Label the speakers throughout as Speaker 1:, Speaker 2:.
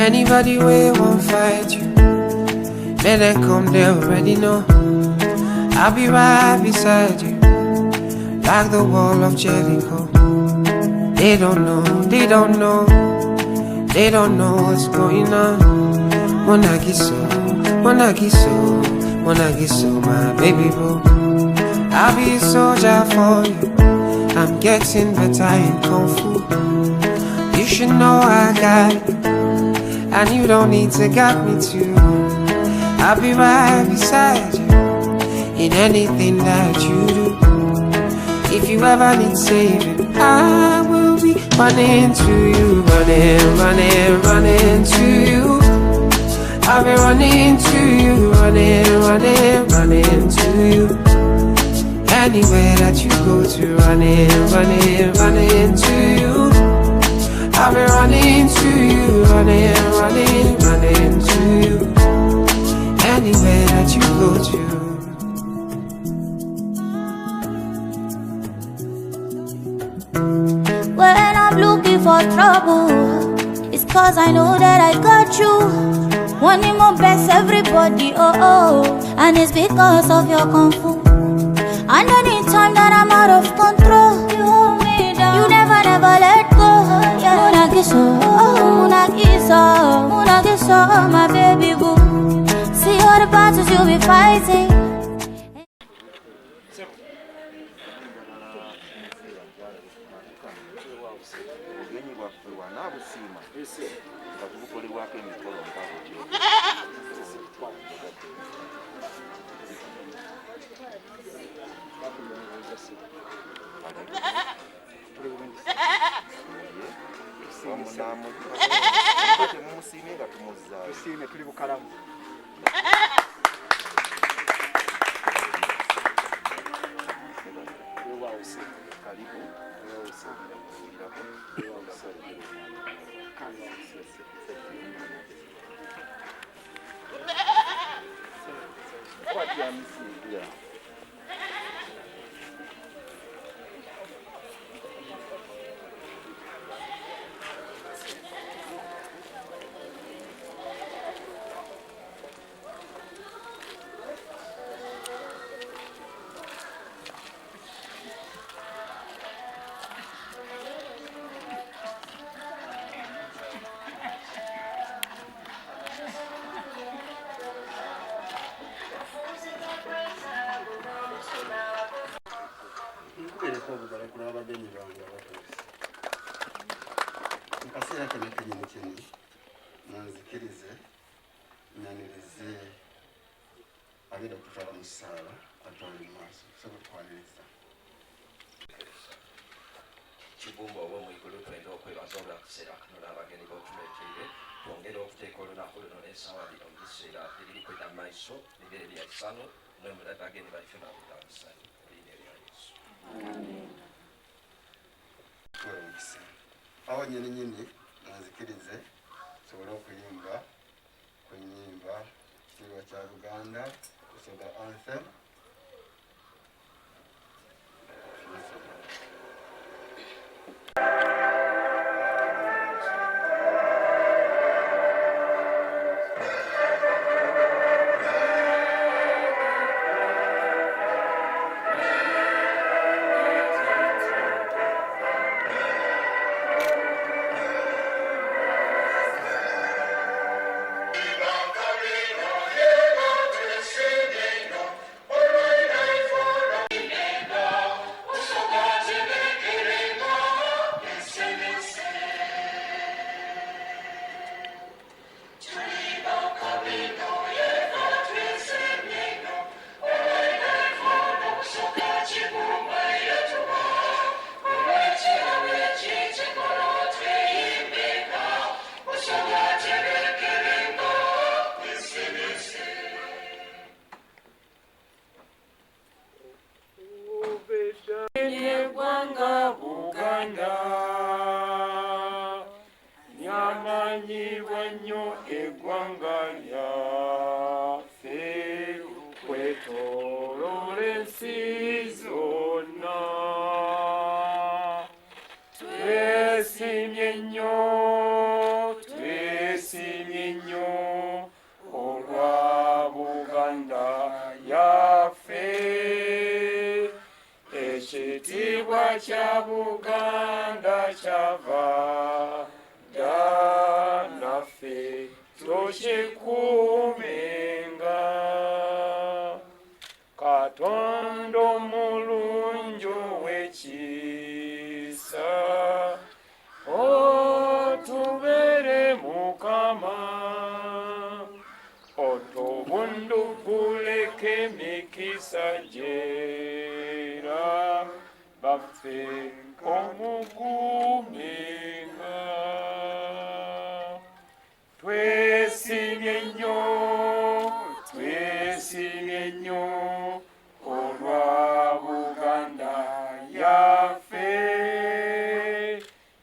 Speaker 1: Anybody way won't fight you, let them come, they already know. I'll be right beside you, like the wall of Jericho. They don't know, they don't know, they don't know what's going on. Monagiso, Monagiso, Monagiso, my baby boo. I'll be a soldier for you, I'm getting better in Kung Fu. You should know I got it, and you don't need to guide me too. I'll be right beside you in anything that you do. If you ever need saving, I will be running to you, running, running, running to you. I'll be running to you, running, running, running to you. Anywhere that you go to, running, running, running to you. I'll be running to you, running, running, running to you. Anywhere that you go to.
Speaker 2: When I'm looking for trouble, it's cause I know that I got you. Wanting my best, everybody, oh oh. And it's because of your kung fu. And anytime that I'm out of control, you hold me down, you never, never let go. Yeah. Munagiso, Munagiso, Munagiso, my baby boo. See all the battles you'll be fighting.
Speaker 3: Kibumba oba mwikulu twenda okwebaza olwakuseera kano n'abagenyi b'otuleeteire twongera okuteeka olunaku luno n'essaawa lino mu biseera ebiri kwenda mu maaso bibeere bya ssano n'omulala bagenyi baffe babutamusani erinnya lya Yesu.
Speaker 4: Awo nnyini nanzikirize tusobole okuyimba ku nnyimba ekitiibwa kya Luganda kusoga anthem.
Speaker 5: Oh, kya Buganda kyava dda naffe tukikuumenga. Katonda omulungi ow'ekisa otubeere Mukama, otubunduguleko emikisa gyera baffe omukuumenga. Twesiimye nnyo olwa Buganda yaffe,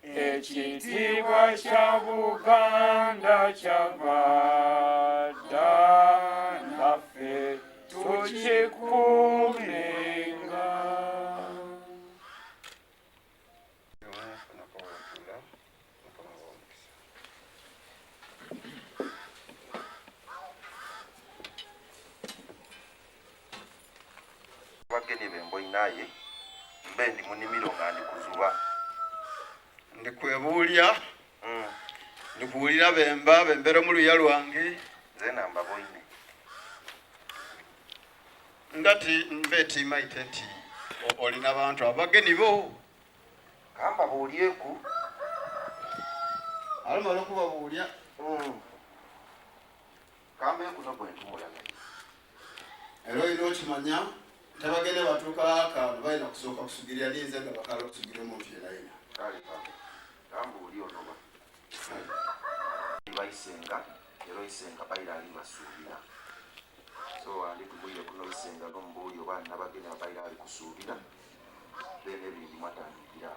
Speaker 5: ekitiibwa kya Buganda kyava dda naffe tukikuumenga.
Speaker 3: Abagenyi be mboyinaye mbe ndi mu nnimiro nga ndi kuzuba.
Speaker 4: ndikwebuulya ndikuwulira bembera mu luya lwange
Speaker 3: Nze namba boyine.
Speaker 4: ngati nve timaite nti olina bantu abagenyi bo
Speaker 3: Kamba buulyeku.
Speaker 4: alamala okubabuulya
Speaker 3: Kamba ekuno bwe ntumula naye.
Speaker 4: era olina okimanya nti abagenyi batuuka akantu balina kusooka kusugirya ninze nga bakala okusugirya omuntu yenayina.
Speaker 3: Kale kamba oli onoba. Baisenga era oisenga bayira ali basuubira. So ali tubulire kuno oisenga n'omubuulyo oba n'abagenyi abayira ali kusuubira. Then ebintu mwatandikira.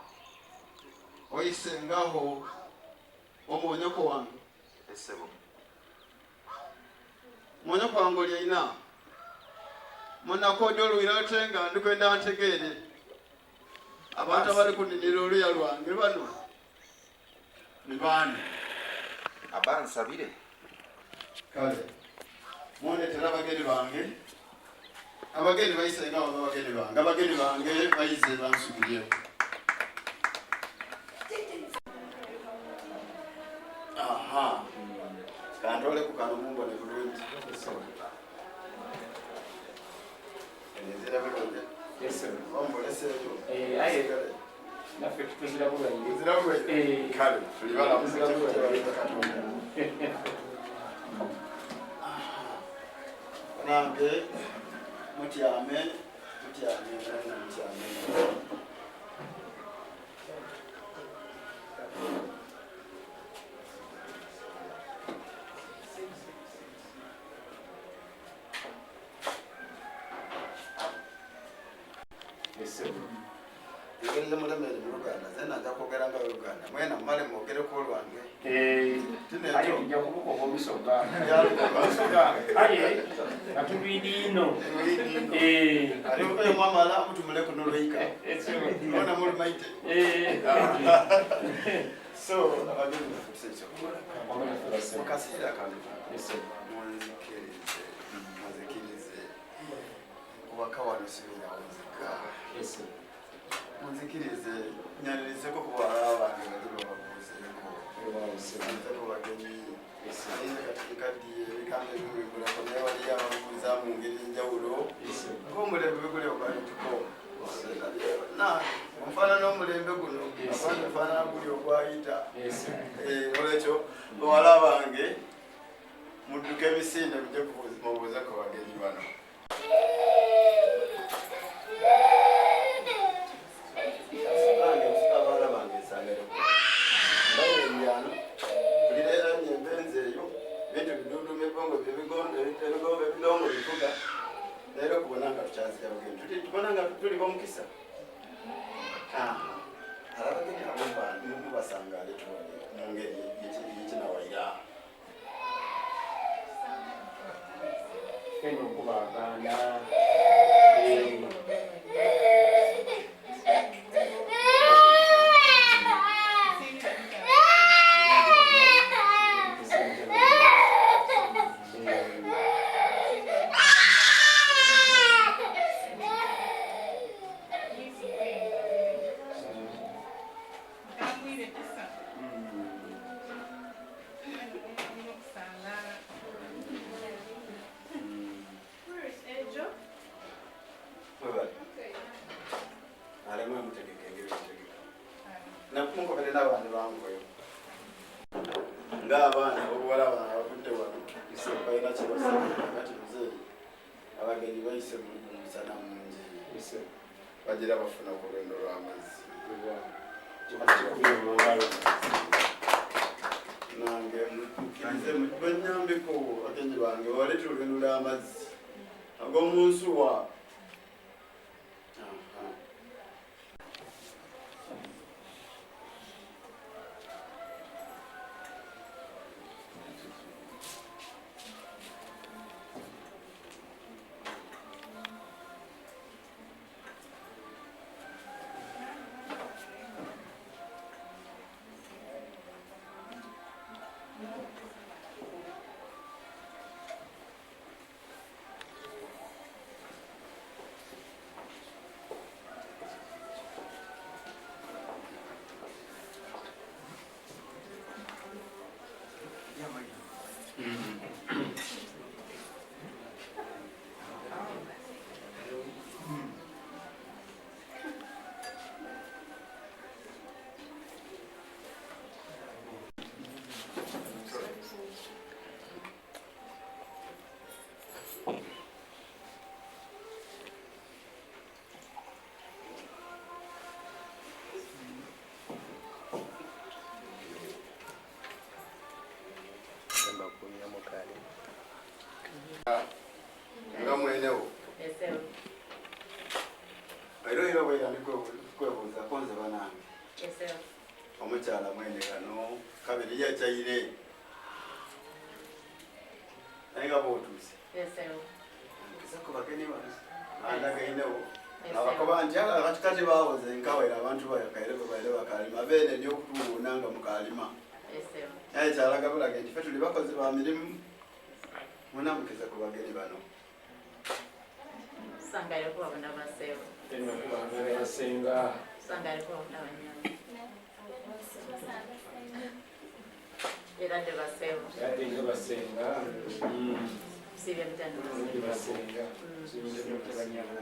Speaker 4: oyisengaho omwonyoko wange
Speaker 3: Essebo.
Speaker 4: mwonyoko wange oli ayina munakodya oluwira ote nga ndikwenda ntegeere abantu abali kuninira oluya lwange bano ni baani.
Speaker 3: Abansabire.
Speaker 4: Kale mwonetera abagenyi bange, abagenyi bayisengaho abagenyi bange bayize bansubiryeho. Aha, kantole ku kano mumbone bulungi. Enezera bulungi.
Speaker 5: Yes, sir.
Speaker 4: Omboleseeyo.
Speaker 5: Aye. Naffe tuzira bulungi.
Speaker 4: Nzira bulungi. Kale tuli balamuzi Katonda. Nange mutyame mutyame. Igereze mulemere mu Luganda, zena nja kwogera nga Luganda. Mwena mmale mwogereko olwange.
Speaker 5: Aye ojja kubukoba obusoga. Aye atubiri ino.
Speaker 4: Oyo mwamala mutumule kuno lweika. Ona mulumaite. So abagenyi bafuuse mukaseera kano munzikirize waka wano sibeera nzika. Munzikirize nyanirizeko ku bawala bange bagira babuuzeeko nzeko bagenyi ayinza katikaddiye ebigambo ebimwigulako naye waliyo ababuuza mu ngeri enjawulo ng'omulembe biguleo balituko omufaanana omulembe guno abantu ofaanana guli ogwayita. Olwekyo bawala bange mudduka emisinde mujje mubuuze ku bagenyi bano. Tuli bomukisa abagenyi abo mubasangale tubone mu ngeri yekinawaira
Speaker 5: Kenya okubaganda
Speaker 4: abagenyi bayise mu musana mungi bagira bafuna ku lwendo lw'amazzi nange mukkirize banyambeko bagenyi bange bawalete olwendo lw'amazzi ag'omunsuwa. Nga mwenewo era bweyandikwebuuza konze banange omukyala mwene kano kabiri yakyaire naye nga bootuuse gisako bageni bandagainewo abakoba nti katikati bawoze nkawera abantu bakaire bebaire bakalima beene nyokutuuna nga mukalima naye kyalaga bulage nti fe tuli bakozi ba mirimu munamukiza ku bageni bano.
Speaker 6: Sangare ko abana baseho.
Speaker 5: Eno kubanga yasenga.
Speaker 6: Sangare ko abana banyana. Era de baseho.
Speaker 5: Yade nge basenga.
Speaker 6: Sibye mtando.
Speaker 5: Basenga. Sibye nge banyana.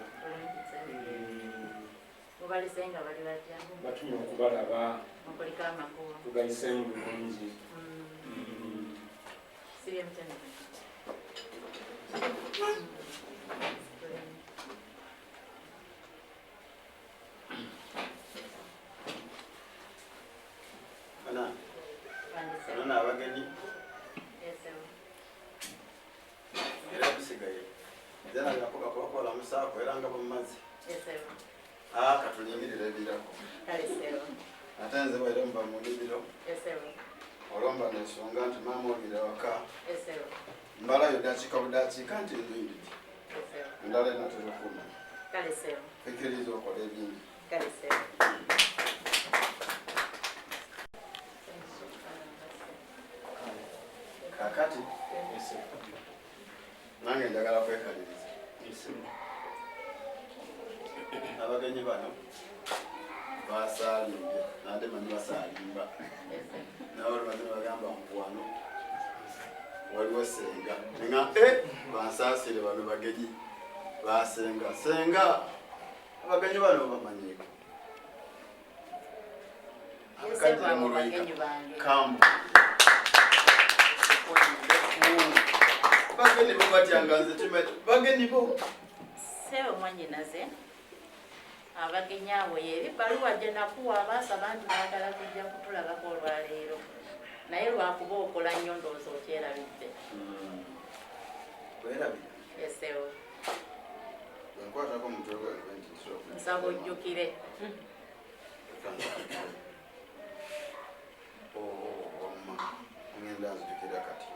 Speaker 6: Mubali senga bali batya.
Speaker 5: Batumye okubalaba.
Speaker 6: Mukolika amakulu.
Speaker 5: Tugayise mu bulungi.
Speaker 6: Sibye mtando.
Speaker 4: Ana abagenyi era bisigaye zena birakoga kubakola musaako era nga bumazzi katulimirire ebirako ate nze bwere muba mu libiro olwomba nensonga nti maama olire waka mbalayo dakiika budakiika nti ebindi endala enaterefuna fikiriza okola ebindi kakati nange njagala kwekaliriza abagenyi bano basalimbye nante manyi basalimba nawe olumanye bagamba nkuwano waliwo senga nga bansasire bano bagenyi basenga senga abagenyi bano bamanyiko akakatire mu lwika kambu bageni bo batyanganze kimete bageni bo
Speaker 6: sewe mwanyinaze abagenyi abo yeri baluwa gye nakuwa abasaba nti baagala kujja kutulabako olwaleero naye lwakuba okola nnyo ndowooza okyerabidde
Speaker 4: werabira
Speaker 6: esewo
Speaker 4: enkwatako mutwe
Speaker 6: nsaba ojjukire
Speaker 4: ngenda nzijukira kati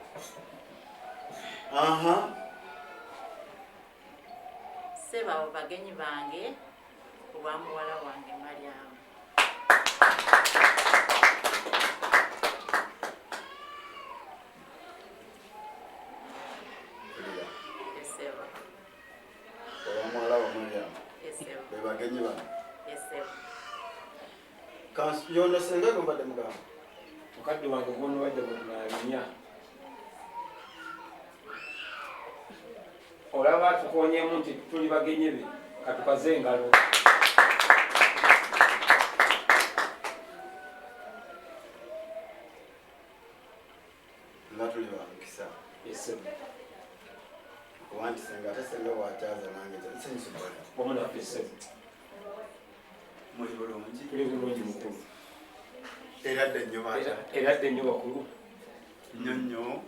Speaker 6: seba abo bagenyi bange olwa muwala wange Mariamu eseba
Speaker 4: olwa muwala wa Mariamu
Speaker 6: eseba
Speaker 4: be bagenyi bano
Speaker 6: eseba
Speaker 4: yono senga gombadde mugamba
Speaker 5: mukadde wange gono wadde bwetunalinya olaba tukonyemu nti tuli bagenyi be katukaze engalo
Speaker 4: nga tuli bamukisa
Speaker 5: esebe
Speaker 4: anti senga ate senga bw'akyaza nange nsinsobola
Speaker 5: omwana waffe ssebo
Speaker 4: muli bulungi
Speaker 5: tuli bulungi mukulu
Speaker 4: eradde nnyo baata
Speaker 5: eradde nnyo bakulu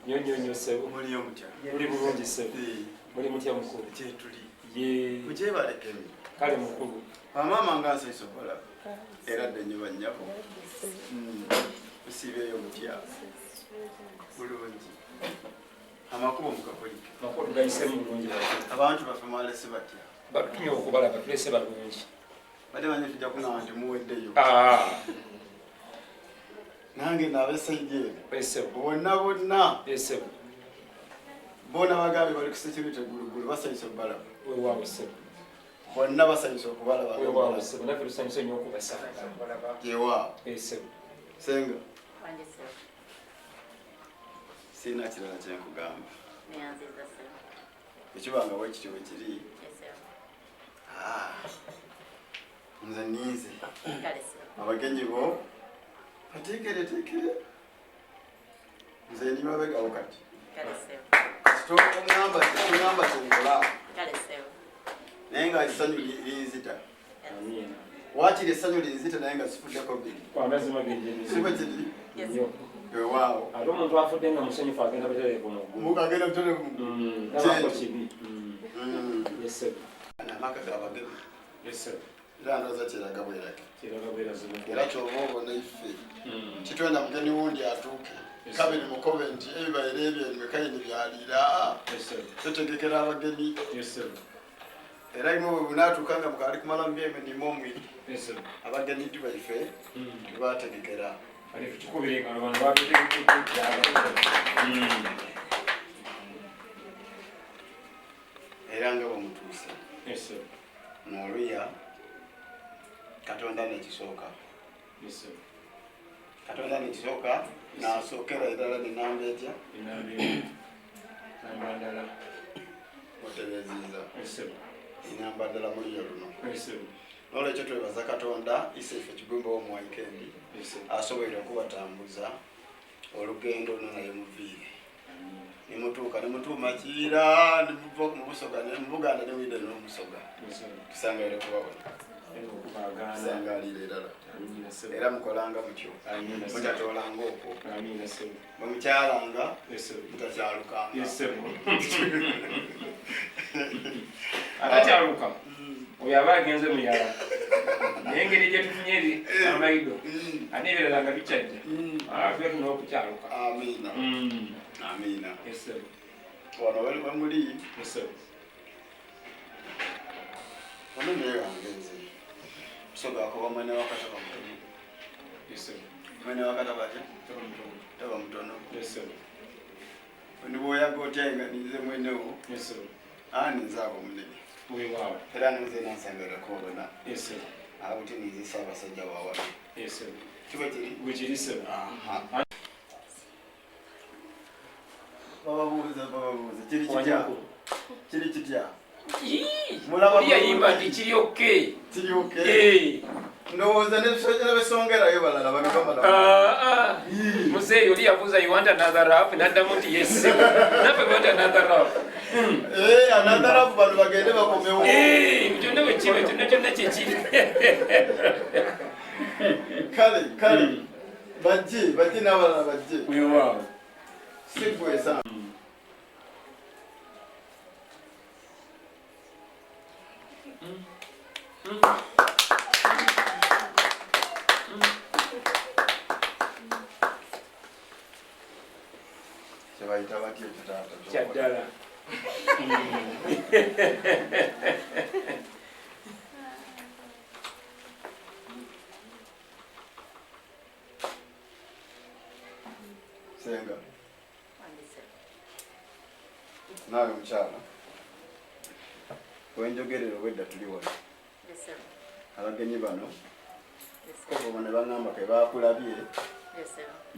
Speaker 4: nyonnyo
Speaker 5: ssebo
Speaker 4: muliyo mutya
Speaker 5: muli bulungi ssebo muli mutya mukulu
Speaker 4: kyetuli
Speaker 5: ye
Speaker 4: mukyebalekemi
Speaker 5: kale mukulu
Speaker 4: bamaama nga nsinsobola eradde nnyo bannyabo musiibeeyo mutya bulungi amakubo mugakolike
Speaker 5: makulu tugayisemu bulungi
Speaker 4: abantu baffe mwalese batya
Speaker 5: batutumye okubalaba tulese balungi
Speaker 4: bate banye tujja kunaba nti muweddeyo nange naabesaije bonna bona bagambye bali ku security gulugulu basanyusa okubalaba bonna basanyusa okubalaba yewa senga sirina kirala kyenkugamba ekibanga bwekityo bwekiri nze ninze abagenyi bo bateekereteekere nze ndi mabegawo kati tongamba tenkola naye nga essanyu linzita wakiri essanyu linzita naye nga sifuddeko biri sibwekiri ewaawo
Speaker 5: ate omuntu afudde nga musanyufu agenda butereevu
Speaker 4: mukagenda butereevu
Speaker 5: kibi
Speaker 4: amaka gabagemi era ndooza kyeraga bwerake era kyoba obona iffe kitwenda mugeni wundi atuuke kabiri mukobe nti ebibaire ebyo emekayini byaliira tutegekera abagenyi era imwe bwe bunaatuuka nga mukaali kumala mu byemirimu omwiri abagenyi tubaife tubategekera era nga bwemutuuse n'oluya katonda nekisooka katonda nekisooka nasookera edala nenamba etya otereziza enamba ddala muliyo luno nolwekyo twebaza katonda isaife kigumba womuwaikendi asoboire okubatambuza olugendo luno naye muviire nemutuuka nemutuuma kiira nemuva mubusoga nemubuganda nemwide nomusoga tusangaire kubabona tusangalire erala era mukolanga mutyo mutatolanga okwo bwemukyalanga mutakyalukanga
Speaker 5: atakyaluka oyo aba agenze muyala naye engeri gyetufunye eri amaido ate ebirala nga bikyajja twe tuna okukyaluka
Speaker 4: amiina amiina wano wemuli wano naye wangenze kusogako bamwene wakataba mutono mwene wakataba ki taba mutono onibwoyaga otyaenga nize mwenewo ninzaaba omunene era nize nansangarako obona abuti nizisa abasajja wawala kiba kiri bababuuza kiri kitya kiri kitya
Speaker 5: yayimba nti kiri oke
Speaker 4: ndowooza nebisongerayo balala
Speaker 5: muzeeyi oli yabuuza you want another rap naddamu nti yes naffe want another rap
Speaker 4: another rap bano bagende bakomewo
Speaker 5: kyonna bwekiba kyonna kyekiri
Speaker 4: kale bajje n'abalala bajje sigwesa kyebayita batya ekitaata
Speaker 5: kyaddala
Speaker 4: senga naawe mukyala wenjogerera obwedda tuli wano abagenyi bano kobo ne baŋŋamba ke bakulabye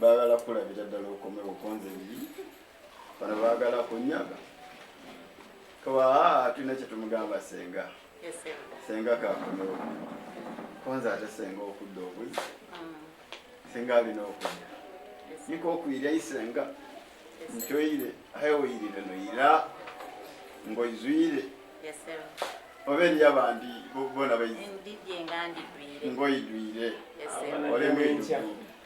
Speaker 4: baagala kulabira ddala okomewo konze ebibi bano baagala kunyaga kawa tulina kyetumugamba senga kakomewo konze ate senga okudda obwizi senga alina okudda niko okwirya isenga ntoyire aye oyirire noyira ngoizwire
Speaker 6: Yes, sir.
Speaker 4: oba eriyo abandi bona
Speaker 6: Ndidye nga ndidwire.
Speaker 4: ngoidwire
Speaker 6: Yes, sir.
Speaker 5: Olemenkya.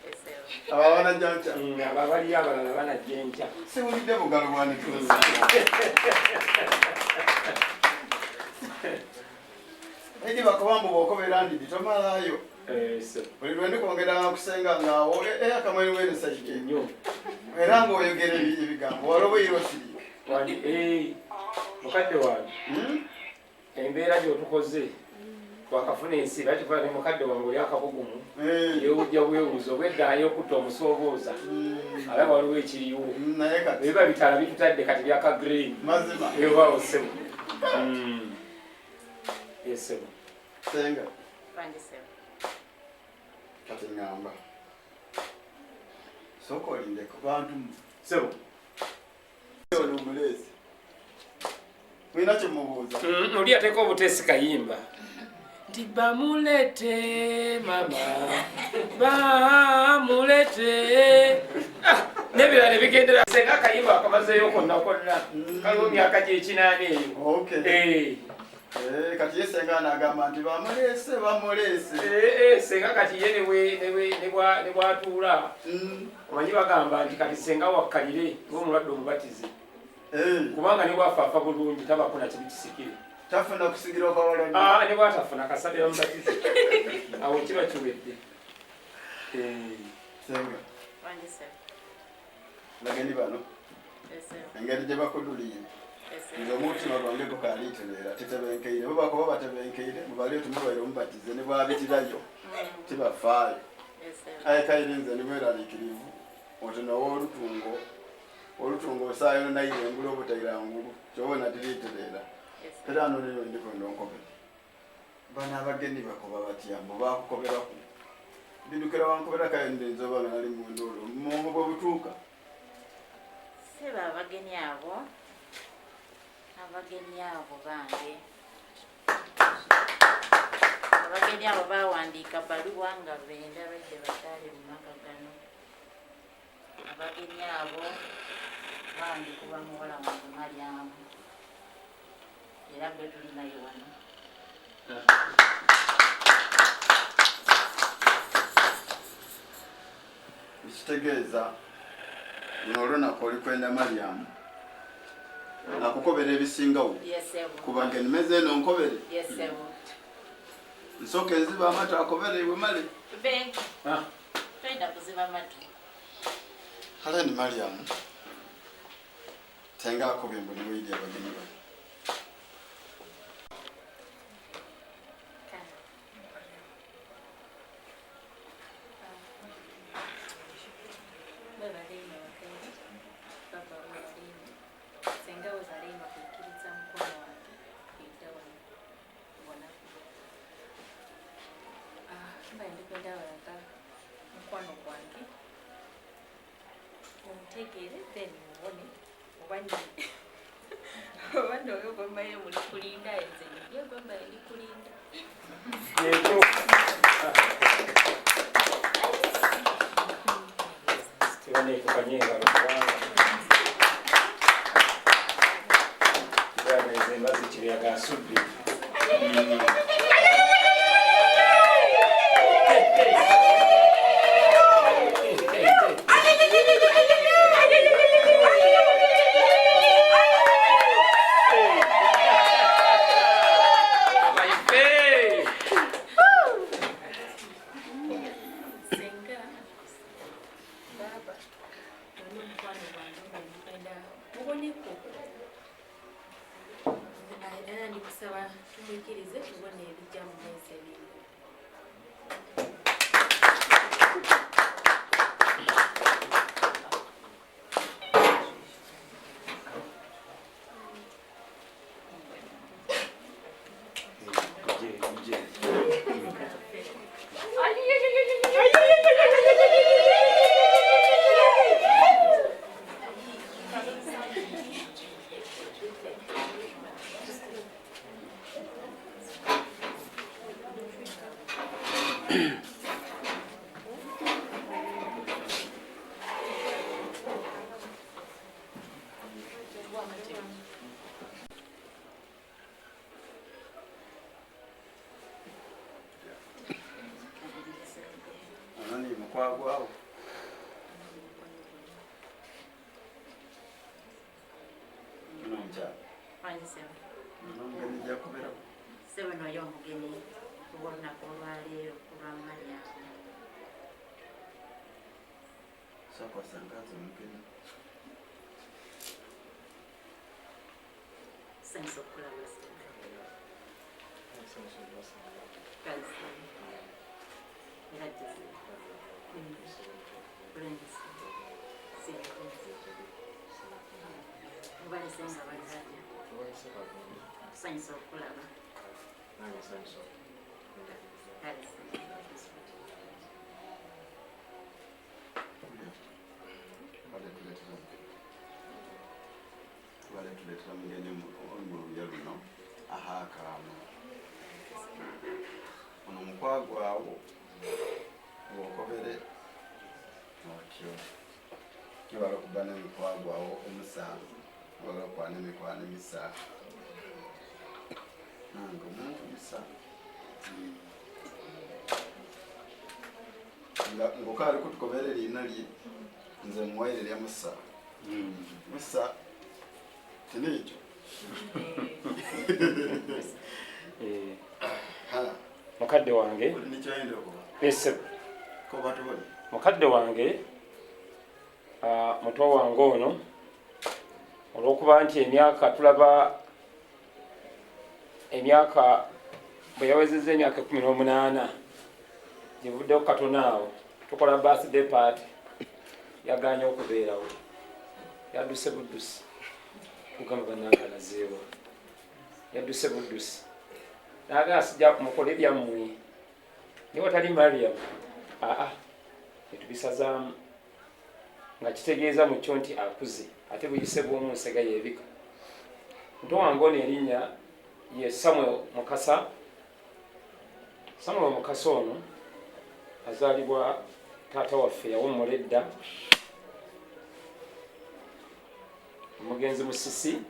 Speaker 6: Yes, sir.
Speaker 4: abo abanajja nkya
Speaker 5: Aba bali abalala banajja enkya.
Speaker 4: siwulidde bugalo bwanitula egi bakabambu bw'okobera ndidi tomalayo buli lwe ndikwongera kusenga ngaawo akamweri wenesaike
Speaker 5: Nnyo.
Speaker 4: era ng'oyogera ebigambo wali obaire osiriike
Speaker 5: Mukadde wange embeera gy'otukoze twakafuna ensi bakikola ne mukadde wange oli akabugumu yeewujja bwewuuza obweddaayo okutta omusoobooza alaba waliwo ekiriwo
Speaker 4: naye kati
Speaker 5: biba bitala bitutadde kati byaka green
Speaker 4: mazima
Speaker 5: ebaawo ssebo esebo
Speaker 4: senga
Speaker 6: Thank you, sir.
Speaker 4: kati ngamba sooka olinde ku bantu
Speaker 5: sebo
Speaker 4: ono omuleezi mulina kyemubuuza
Speaker 5: oli ateeka obuteesi kayimba nti bamulete mama bamulete nebirala nebigendera senga akayimba akamazeeyo konna konna kaliwo myaka gyekinaana eyo
Speaker 4: kati ye senga anagamba nti bamuleese
Speaker 5: senga kati ye ne bwatuula omanyi bagamba nti kati senga wakkalire ng'omulwadde omubatize kubanga ne bwafaafa bulungi tabakuna kibi kisikire
Speaker 4: tafuna kusigira okawala
Speaker 5: ne bwatafuna kasabira mubatize awo kiba kiwedde
Speaker 4: senga
Speaker 6: Thank you, sir.
Speaker 4: bagendi bano
Speaker 6: Yes, sir.
Speaker 4: engeri gye bakuduliye
Speaker 6: Yes, sir.
Speaker 4: nze omutima gwange gukaliitereera tetebenkeire bo bakuba batebenkeire mubalio tumubaire omubatize ne bwabitirayo tibafaayo
Speaker 6: Yes, sir.
Speaker 4: aye kaire nze nimweraliikirivu oti nowa olutungo osaayo naire engulu obutairangulu kyobona tiriitereera
Speaker 6: Yes, sir.
Speaker 4: era nolero ndikondo nkobere bano abagendi bakoba batyambo bakukoberaku bindukira wankobera kaye ndenze oba nga nali mundoolo mumongo bwe butuuka
Speaker 6: Seba abagenyi abo bange abagenyi abo bawandiika bbaluwa nga benda badde bataale mu maka gano abagenyi abo baandikuba muwala wange Maryamu era gwe tuli naye wano
Speaker 4: ekitegeeza luno olunaku oli kwenda Maryamu akukobera ebisingawo
Speaker 6: yesebu
Speaker 4: kubanga enimeza eno nkobere
Speaker 6: yesebu
Speaker 4: nsooka enziba amatu akobere ibwe male
Speaker 6: be toyina kuziba matu
Speaker 4: ale ni Maryamu tenga akobye mbu niweyidi abagenyi bano mukwagwawo nomukyala nomugeni jakubera
Speaker 6: sebo noyo omugeni olunaku olwaleero olwa Mariamu.
Speaker 4: sakwasangaza omugeni
Speaker 6: Sanyusa okulaba kazi era bulengisi mubalesenga balirabya tusanyusa okulaba
Speaker 4: tuleetera mugeni mululya luno ahakaamu ono mukwagwawo bwokobere otyo kibala okuba nemikwagwawo omusanvu wala okwana emikwano emisanvu nange omuntu musanvu ngaokaali kutukobera eriina lye nze muwaire lya musa musa tinikyo
Speaker 5: mukadde wange mukadde wange muto wange ono olwokuba nti emyaka tulaba emyaka bwe yawezezza emyaka 18 givuddeko katono awo tukola birthday party yaganye okubeerawo yadduse buddusi kugamba bannange alazeewo yadduse buddusi naga sijja kumukola ebyammwe niwe watali Mariam netubisazaamu nga kitegeeza mu kyo nti akuze ate buyise bw'omu nsega yeebika. Muto wange ono erinnya ye Samuel Mukasa. Samuel Mukasa ono azaalibwa taata waffe yawummula edda omugenzi Musisi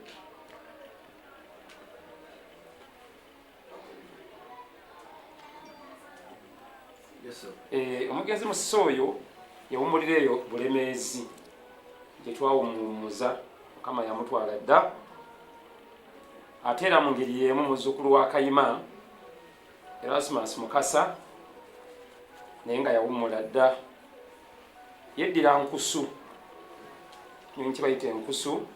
Speaker 5: omugenzi Musisi oyo yawummulira eyo Bulemeezi gye twawumumuza Mukama yamutwala dda ate era mu ngeri y'emu muzzukulu wa Kayima Erasmus Mukasa naye nga yawummula dda yeddira Nkusu nkye bayita Enkusu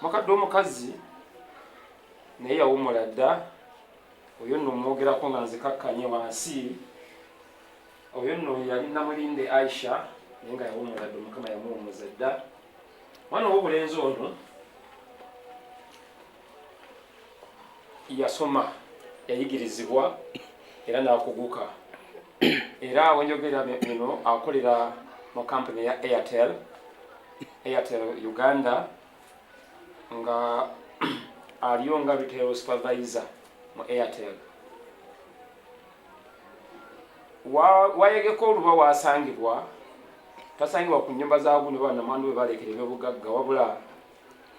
Speaker 5: mukadde omukazi naye yawummula dda oyo nno mwogerako nga nzikakkanye wansi oyo nno yali Namulinde Aisha naye nga yawummula dda Mukama yamuwummuza dda mwana w'obulenzi ono yasoma yayigirizibwa era n'akuguka era wenjogera bino akolera mu kampuni ya Airtel Uganda nga aliyo nga retail supervisor mu Airtel. Wayegeko oluba wasangibwa tasangibwa ku nnyumba za buno bana mwandu we balekera ebyobugagga wabula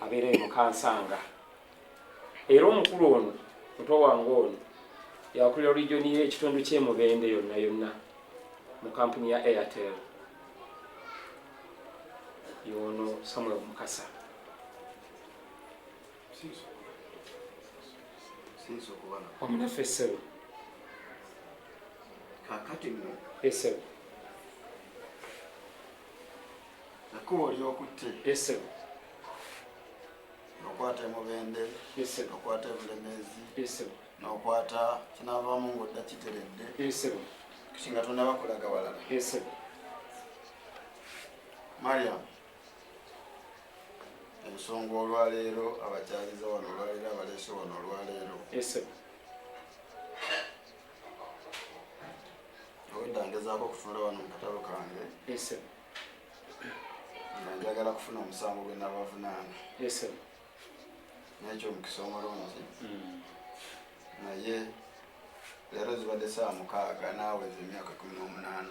Speaker 5: abeera mu Kansanga. Era omukulu ono muto wange ono yakulira regioni y'ekitundu ky'Emubende yonna yonna mu kampuni ya Airtel. Yono Samuel Mukasa.
Speaker 4: Sinso kubana.
Speaker 5: Omunafu essebo.
Speaker 4: Kakati mwe.
Speaker 5: Essebo.
Speaker 4: Nakuwa oli okutte.
Speaker 5: Essebo.
Speaker 4: Nokwata Emubende.
Speaker 5: Essebo.
Speaker 4: Nokwata Bulemeezi.
Speaker 5: Essebo.
Speaker 4: Nokwata kinavaamu ng'odda kiteredde.
Speaker 5: Essebo.
Speaker 4: Kisinga tonnabakulaga walala.
Speaker 5: Essebo.
Speaker 4: Mariam. Ensonga olwaleero abakyaliza wano olwaleero abaleese wano olwaleero.
Speaker 5: Essebo.
Speaker 4: Owedda ngezaako okutunula wano mu katalo kange.
Speaker 5: Essebo.
Speaker 4: Nga njagala kufuna omusango gwe nabavunaana.
Speaker 5: Essebo.
Speaker 4: N'ekyo omukisa omulungi. Naye leero zibadde saa 6 naaweza emyaka 18.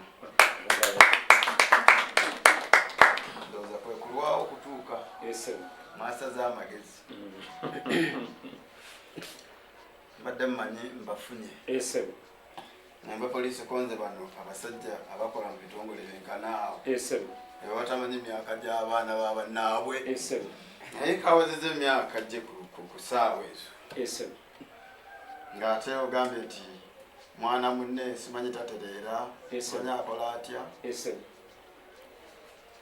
Speaker 4: Ndowooza kwe kulwawo kutuuka.
Speaker 5: Essebo.
Speaker 4: Maasa z'amagezi. Mbadde mmanyi mbafunye.
Speaker 5: Essebo.
Speaker 4: Namba police konze bano abasajja abakola mu bitongole byenkanaawo.
Speaker 5: Esebo.
Speaker 4: Batamanyi myaka gy'abaana babannaabwe.
Speaker 5: Esebo.
Speaker 4: Naye kawezezza emyaka gye ku ssaawa ezo.
Speaker 5: Esebo.
Speaker 4: Ng'ate ogambye nti mwana munne simanyi tatereera. Simanyi akola atya.
Speaker 5: Esebo.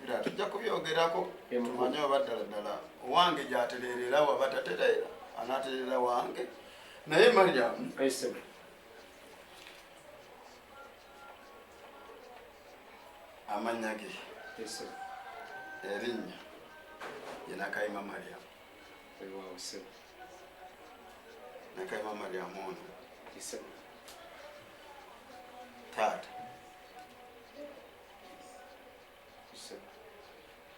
Speaker 4: Era tujja kubyogerako tumanye oba ddala owange gy'atereerera waba tatereera anaatereera wange. Naye Mariam.
Speaker 5: Esebo.
Speaker 4: Amannya ge.
Speaker 5: Esebo.
Speaker 4: Erinnya ye Nakayima Mariam.
Speaker 5: Wow, Esebo.
Speaker 4: Nakayima Mariam ono.
Speaker 5: Esebo.
Speaker 4: Taata.
Speaker 5: Esebo.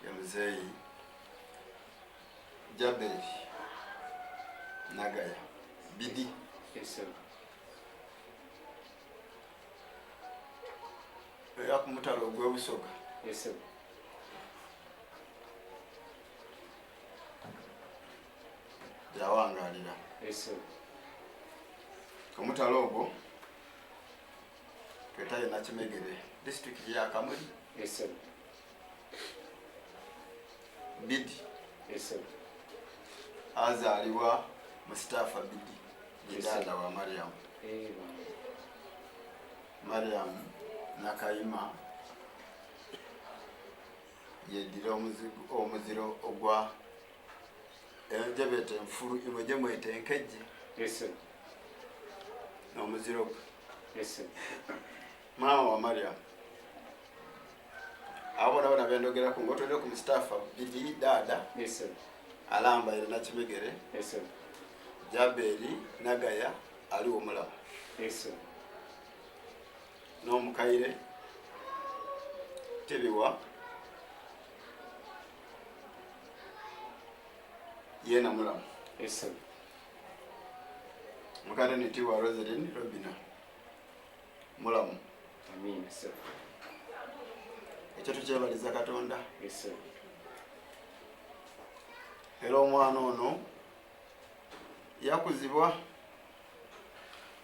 Speaker 4: Ye muzeeyi Jaberi Nagaya Bidi.
Speaker 5: Esebo.
Speaker 4: Era ku mutalo gw'Obusoga.
Speaker 5: Esebo.
Speaker 4: Yawangalira.
Speaker 5: Esebo.
Speaker 4: Ku mutalo ogwo twetaye Nakimegere disitulikiti ya Kamuli.
Speaker 5: Esebo.
Speaker 4: Bidi
Speaker 5: Esebo.
Speaker 4: azaalibwa Mustafa Bidi yeddaada wa Mariam. Mariam Nakayima yeddira omuziro ogwa enjebete enfulu imwe gye mweta enkejje.
Speaker 5: Esebo.
Speaker 4: N'omuziro gwe.
Speaker 5: Esebo.
Speaker 4: Maama wa Mariam abo nabona bendogerako ng'otwedde ku Mustafa Bidi daada.
Speaker 5: Esebo.
Speaker 4: Alamba era Nakimegere.
Speaker 5: Esebo.
Speaker 4: Jaberi Nagaya aliwo omulamu.
Speaker 5: Esebo.
Speaker 4: N'omukaire Tebiwa yena mulamu.
Speaker 5: Esebo.
Speaker 4: Mukade nitiwa Roselyn Robina mulamu.
Speaker 5: Amin. Esebo.
Speaker 4: Ekyo tukyebaliza Katonda.
Speaker 5: Esebo.
Speaker 4: Era omwana ono yakuzibwa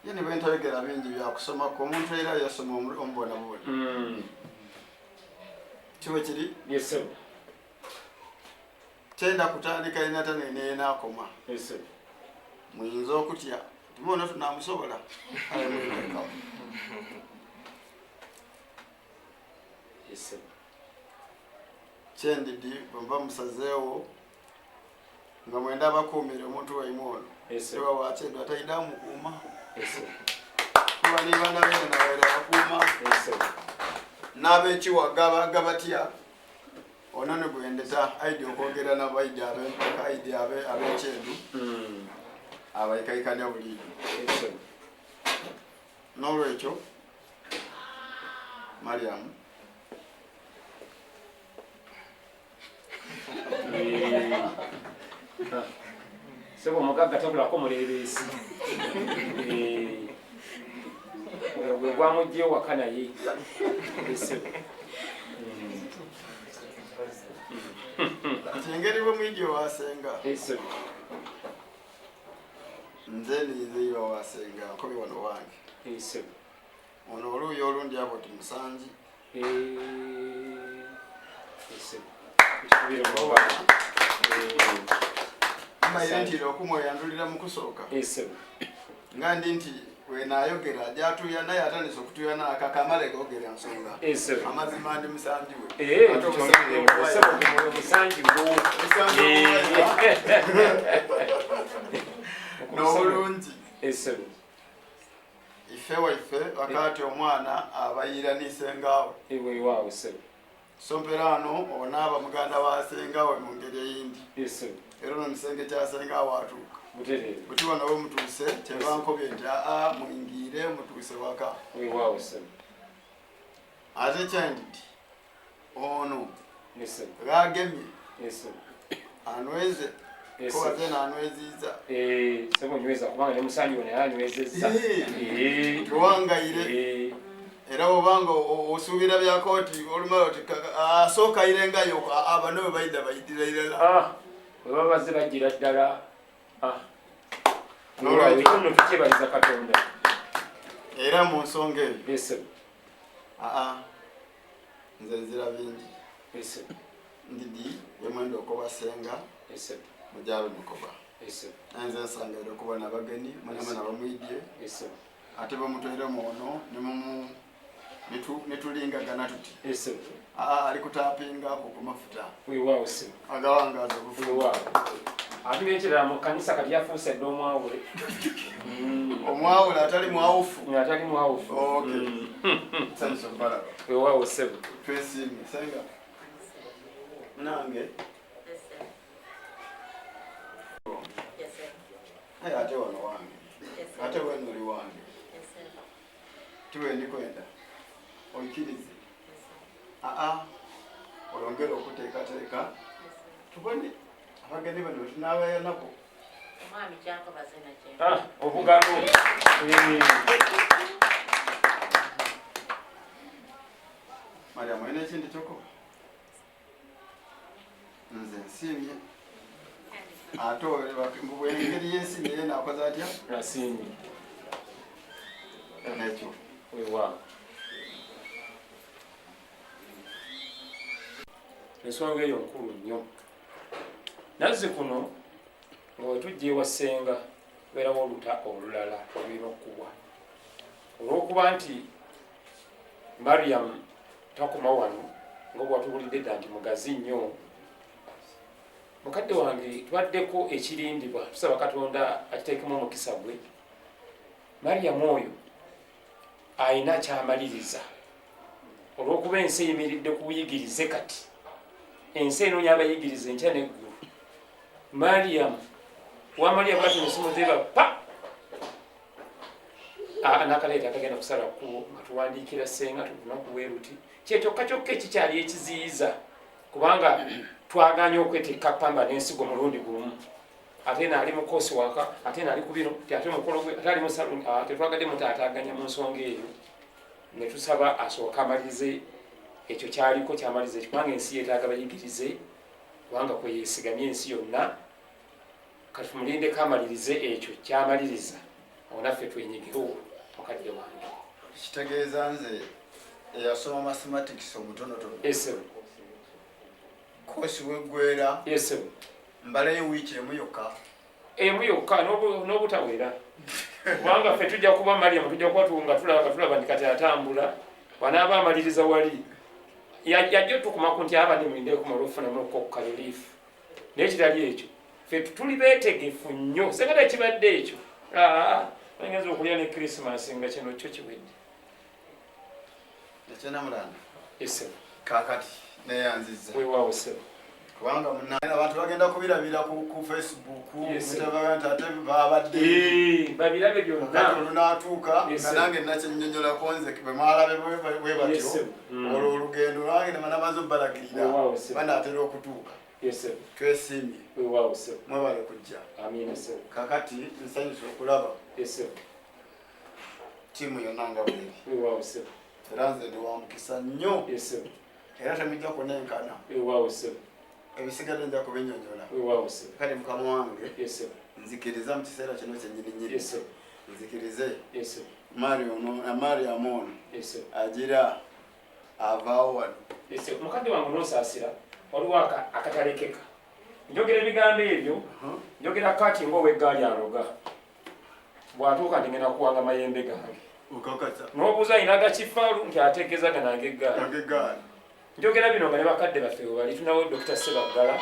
Speaker 4: ye ne bentabegera bingi byakusomako omuntu era yasoma omubonabona. Kiwe kiri.
Speaker 5: Esebo.
Speaker 4: Kyenda kutandika enataneneenakoma.
Speaker 5: Esebo.
Speaker 4: Muyinza okutya timono tunamusobola
Speaker 5: Esebo.
Speaker 4: kyendidi bwemba musazeewo nga mwenda abakuumire omuntu waimwono.
Speaker 5: Esebo.
Speaker 4: Ewa wakyendo atayida mukuuma.
Speaker 5: Esebo.
Speaker 4: Kuba nibaana bene nabaire abakuuma.
Speaker 5: Esebo.
Speaker 4: N'abekiwaga baga batya ono ne bwendeta aidi okwogera n'abaidi ab'empaka aidi ab'ekyendu abaikaikanya buliido.
Speaker 5: Esebo.
Speaker 4: N'olwekyo Mariam
Speaker 5: Sebo omugagga tabulako muleebeesi. Bwe gwamugye waka naye. Esebo.
Speaker 4: engeri bwe mwidi owasenga.
Speaker 5: Esebo.
Speaker 4: Nze niyiziiba owasenga nkobi wano wange.
Speaker 5: Esebo.
Speaker 4: Ono oluuyi olundi abo ti Musanji.
Speaker 5: Esebo.
Speaker 4: Mbayire nti okumweyandulira mu kusooka.
Speaker 5: Esebo.
Speaker 4: Nga ndi nti wenaayogera gyatuya naye atandise okutuya nakakamale googera nsonga.
Speaker 5: Esebo.
Speaker 4: Amazima ndi Musanji we.
Speaker 5: Musanji
Speaker 4: n'obulungi.
Speaker 5: Esebo.
Speaker 4: Ife waife wakati omwana abayiranise ngaawe.
Speaker 5: Eweewaawo esebo.
Speaker 4: Somperano onaaba muganda wasengaawe mu ngeri eyindi.
Speaker 5: Esebo.
Speaker 4: Era n'omusenge kyasengaawe atuuka.
Speaker 5: Butereere.
Speaker 4: Buti wano we mutuuse kyebankobye nti muyingiire mutuuse waka.
Speaker 5: Eweewaawo esebo.
Speaker 4: Ate kyandidi ono
Speaker 5: Esebo.
Speaker 4: gagemye
Speaker 5: Esebo.
Speaker 4: anweze ko ate n'anweziiza.
Speaker 5: Sebo nyweza kubanga ne Musanji we naye anywezezza.
Speaker 4: Tuwangayire. Era obanga osuubira bya kooti olumala oti asookayirengayo abano bwe bayida bayidira irala.
Speaker 5: Bwe baba bazze bajjira ddala. Nolwekyo nno tukyebaliza Katonda.
Speaker 4: era mu nsonga eyo
Speaker 5: Yes.
Speaker 4: nze nzira bingi
Speaker 5: Yes.
Speaker 4: ndidi yemwenda okubasenga
Speaker 5: Yes.
Speaker 4: mujabe mukoba
Speaker 5: Yes.
Speaker 4: nze nsanga okubona abagenyi mwana bamwidye
Speaker 5: Yes.
Speaker 4: ate bamutwire muno netulingagana tuti
Speaker 5: Yes.
Speaker 4: ali kutapinga ku mafuta
Speaker 5: Weewaawo ssebo.
Speaker 4: agawangaza okufuwa
Speaker 5: Weewaawo. Ate n'ekirala mu kanisa kati yafuuse dda omwawule.
Speaker 4: omwawule atali mwawufu
Speaker 5: Atali mwawufu.
Speaker 4: sanso balaba
Speaker 5: Weewaawo ssebo.
Speaker 4: twesiimye senga nange ate wano wange ate weno oli wange tiwe ndikwenda oikirize olongera okuteekateeka tubone abagenyi bano tunaabayo nabo
Speaker 6: omwami kyankobaze nakyo
Speaker 5: obugalo.
Speaker 4: Mariamu olina ekintu kyokuba nze nsiimye ate engeri yensi naye nakoze atya
Speaker 5: Nasiimye.
Speaker 4: nekyo
Speaker 5: Weewaawo. Ensonga eyo nkulu nnyo. Nazzi kuno nga wetujja ewasenga beerawo oluta olulala olulina okubwa olw'okuba nti Mariam takoma wano nga bwatuwulidde dda nti mugazi nnyo. Mukadde wange tubaddeko ekirindibwa tusaba Katonda akiteekemu omukisa gwe. Mariam oyo ayina kyamaliriza olw'okuba ensi eyimiridde ku buyigirize kati. Ensi enoonya abayigiriza enkya n'eggulu. Mariam wa Mariam bati nesimu zeba pa nakaleeta kagenda kusala kkubo nga tuwandiikira senga tunaku weeruti kyekyokka kyokka ekikyali ekiziyiza kubanga twaganye okwetekka pamba n'ensigo mulundi gumu. Ate naali mukoosi waka ate naali ku bino ate mukolo gwe ate ali mu saluni tetwagadde mutaataaganya mu nsonga eyo ne tusaba asooka amalirize ekyo kyaliko kyamaliza kubanga ensi yeetaaga bayigirize kubanga kwe yeesigamye ensi yonna. Kati tumulindeko amalirize ekyo kyamaliriza awo naffe twenyigiro mukadde wange.
Speaker 4: kitegeeza nze eyasoma mathematics omutonotono kosi weggwera mbalayo wiiki emu yokka
Speaker 5: n'obutawera kubanga ffe tujja kuba Mariam tujja kuba tulaba nti kati atambula wanaaba amaliriza wali yajja otukumako nti aba nimulindekumal ofunamuko kaloliifu naye kirali ekyo ffe tuli beetegefu nnyo segata ekibadde ekyo ayinza okulya ne Krismasi nga kino kyo kiwedde
Speaker 4: ekyenamulanda
Speaker 5: esebo
Speaker 4: kakati neyanziza
Speaker 5: weewaawo sebo
Speaker 4: kubanga abantu bagenda kubirabira ku Facebook mutabaga nti ate babadde
Speaker 5: babirabe byonna
Speaker 4: olunaatuuka nga nange nakyennyonnyolako nze bwemwalabe bwe batyo olwo olugendo lwange nemanamaze obbalagirira banaatera okutuuka twesiimye mwebale kujja kakati nsanyusa okulaba tiimu yonna nga bweri era nze ndi wa mukisa nnyo era temujja kunenkana ebisigadde nja kubinyonyola kale mukama wange nzikiriza mu kiseera kino kyenyininyini nzikirize Mariam ono agira avaawo wano
Speaker 5: mukadde wange nosaasira waliwo akatalekeka njogera ebigambo ebyo njogera kati ngaoweggaali aroga bwatuuka nti ngenda kuwanga mayembe gange n'obuuza ayina agakifaalu nti ategeeza ganange eggaali njogera bino nga ne bakadde baffe webali tulinawo Dr. Sebaggala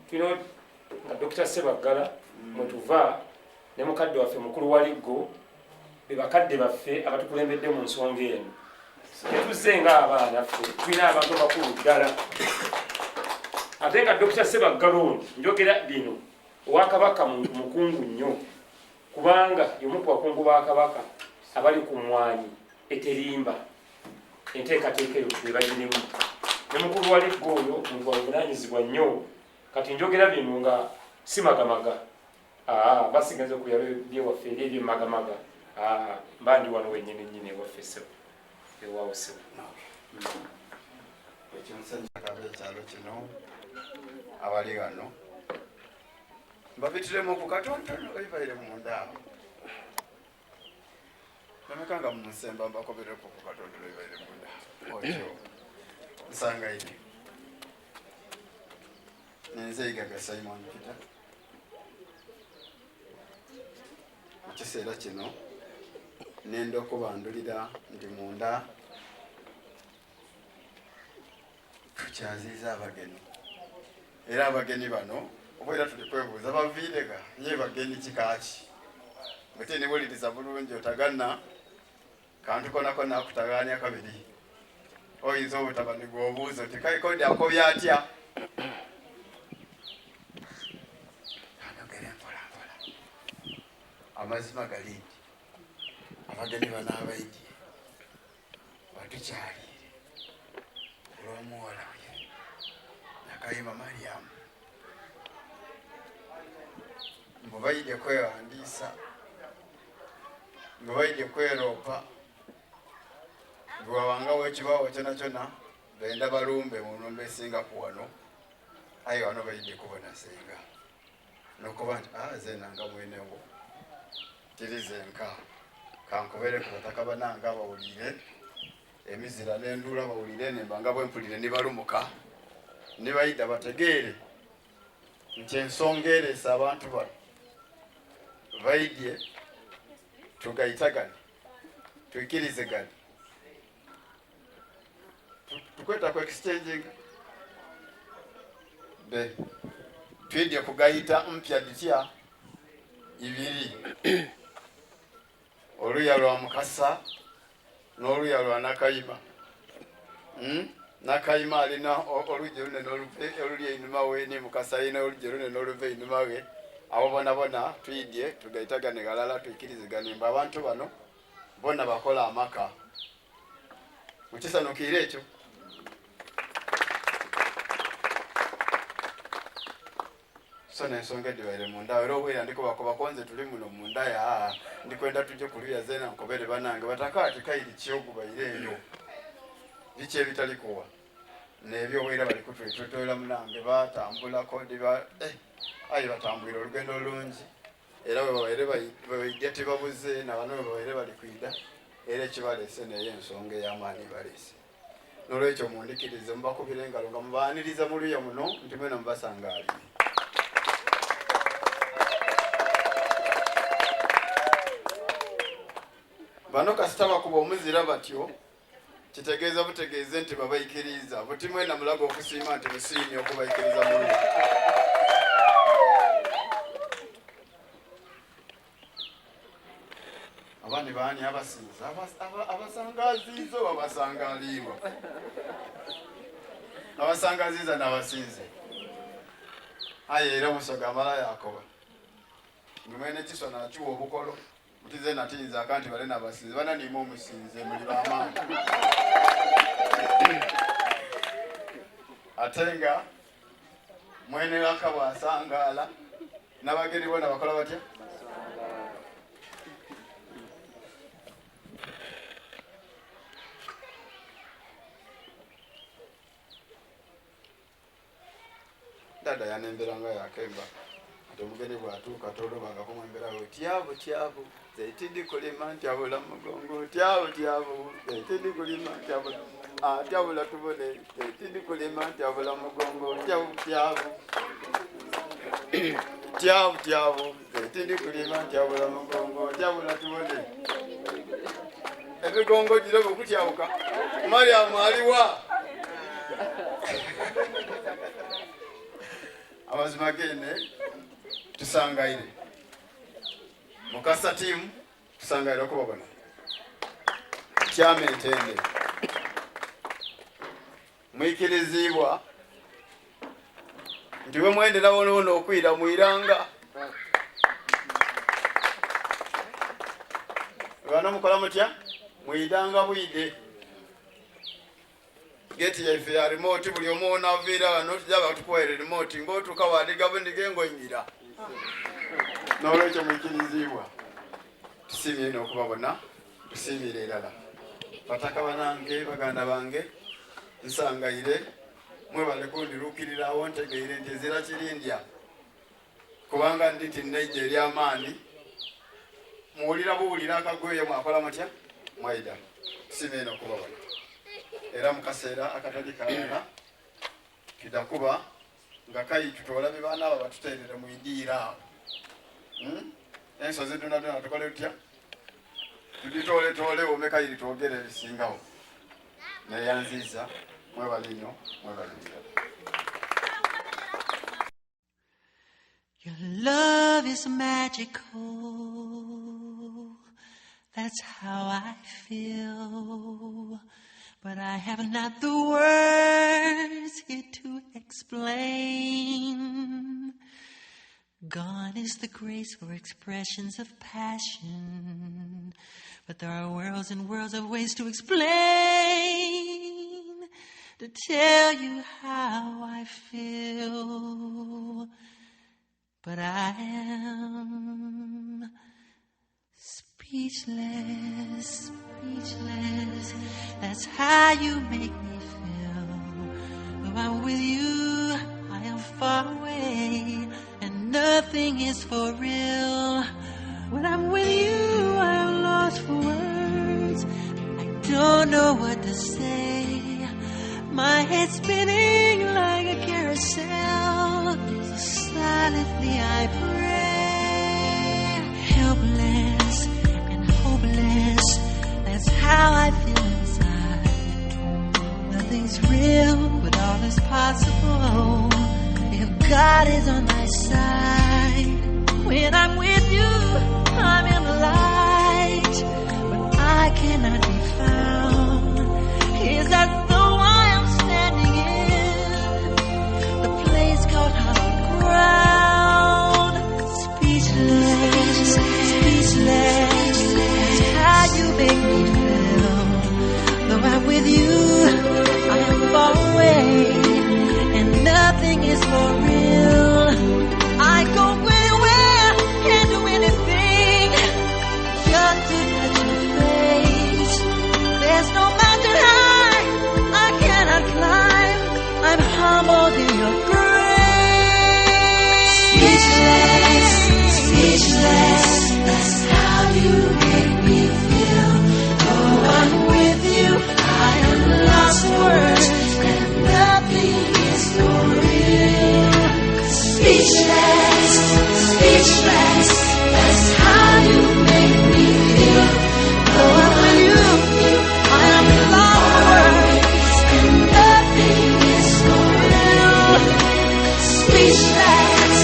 Speaker 5: tulinawo nga Dr. Sebaggala mwetuva ne mukadde waffe mukulu wa Liggo be bakadde baffe abatukulembedde mu nsonga eno tetuzze nga abaana ffe tulina abantu bakulu ddala ate nga Dr. Sebaggala ono njogera bino owakabaka muntu mukungu nnyo kubanga y'omu ku bakungu ba Kabaka abali ku mmwanyi eterimba enteekateeka eyo bebayinemu ne mukulu wa Liggo oyo muntu wabuvunaanyizibwa nnyo kati njogera bino nga si magamaga basigaza ku byalo byewaffe eri ebyemagamaga mba ndi wano wennyini nnyini ewaffe sebo ewaawo sebo
Speaker 4: ekimusanyusa ekyalo kino abali wano babitiremu ku katonotono ebibaire munda awo Namekanga musemba mbakobere ku Katonda lwebere munda. Ocho. Nsanga ine. Nenzeyiga ga Simon Peter. Ekiseera kino nenda okubandulira ndi munda tukyaziiza abagenyi. Era abagenyi bano oboera tuli kwebuuza baviirega ye bagenyi kikaaki. Bwete ne buliriza bulungi otagana kantu konako nakutagaanya kabiri. Oyinza obutabani gw'obuuza oti kayikodi akobya atya? Anogere mpolampola. Amazima gali nti abagenyi bano abaidye batukyaliire olw'omuwala we Nakayima Mariam. Mbu baidye kwewandiisa, mbu baidye kweroopa, bwewabangawo ekibaawo kyona kyona benda balumbe mu nnumba esinga ku wano, aye wano baidye kubona senga n'okuba nti ze nanga mwenewo tirizenka kankubere ku bataka bananga bawulire emizira n'enduula bawulire nembanga bwempulire nibalumuka nibayida bategeere nti ensonga ereesa abantu bano baidye tugayitagane tuikirizegane tukweta ku exchanging be twidye kugayita mpya ditya ibiri oluya lwa Mukasa n'oluya lwa Nakayima. Nakayima alina olujje lunene oluli einuma we, ne Mukasa alina olujje lunene oluva einuma we. Abo bona twidye tugayitagane galala tuikirizigane mbu abantu bano bonna bakola amaka. Mukisanukire ekyo. Sona ensonga edibaire munda era obwera ndiko bakonze tuli muno munda ya ndikwenda tujje kuluya zena nkobere banange batakaati kairi kyogu baireyo biki ebitali kuwa nebyo obwera bali kutwetotola munange batambula kodi ba ayi batambwira olugendo olungi era babaire tebabuze nabano babaire bali kwida era ekibalese naye ensonga ey'amaanyi balese n'olwekyo mundikirize mubakubira engalo nga mubaaniriza mu luya muno nti mwena mubasangaali. Bano kasita bakuba omuzira batyo kitegeeza butegeeze nti babaikiriza buti mwena mulaga okusiima nti musiimye okubaikiriza mu luya. Abandi baani abasinza abasangaziiza oba abasangaalibwa? Abasangaziiza n'abasinze. Aye era Musoga amala Yakoba mwene kiswa nakiwa obukolo mutize natiriza akanti bale n'abasinze bana nimo omusinze muli b'amaanyi. Atenga mwene Laka bw'asangaala n'abageni bona bakola batya? Dada yanemberanga yakemba ate omugeni bw'atuuka tolobanga kumwemberawo tyabo zaitidi kulima nti abula mugongo tyabo zaitidi kulima nti abula tyabula tubone zaitidi kulima nti abula mugongo tyabo zaitidi kulima nti abula mugongo tyabula tubone ebigongo giro bwekutyawuka Mariamu aliwa amazima gene tusangaire Mukasa timu tusangaire okubabona kyama entende mwikirizibwa nti we mwenderawo n'ono okwira mwiranga bano mukola mutya mwidanga bwide geti yaife ya remote buli omu onaviira wano tujaba tukuwaire remote ng'otuuka wandiga bundige ng'onyira n'olwekyo mwikirizibwa tusiimye n'okubabona tusiimire erala bataka banange baganda bange nsangaire mwebale kundiruukirirawo ntegeire nti ezira kirindya kubanga ndi tinnaija ery'amaani muwulira buwulira akagweyo mwakola mutya mwaida simeeno kuba wano era mu kaseera akatali kalala kidakuba nga kayi tutolabe baana abo batuteerera mu idiira awo ensozi donadona tukole tutya tuditooletoole ome kayiri twogere ebisingawo neyanziza mwebalino mwebalino.
Speaker 7: Your love is magical, that's how I feel, but I have not the words here to explain. Gone is the grace for expressions of passion, but there are worlds and worlds of ways to explain, to tell you how I feel. But I am speechless, speechless. That's how you make me feel. Though I'm with you, I am far away, and nothing is for real. When I'm with you, I am lost for words. I don't know what to say. My head's spinning like a carousel. So silently I pray. Helpless and hopeless, that's how I feel inside. Nothing's real, but all is possible if God is on my side. When I'm with you, I'm in the light, but I cannot be found. Is that speechless, speechless, that's how you make me feel. Though I'm with you, I am far away, and nothing is for real. I go anywhere and do anything just to touch your face. There's no mountain high I cannot climb. I'm humbled in your grace. Speechless, speechless, that's how you make me feel. Though I'm with you, I am lost for words, and nothing is for real. Speechless, speechless, that's how you make me feel. Though I'm with you, I am lost for words, and nothing is for real. Speechless,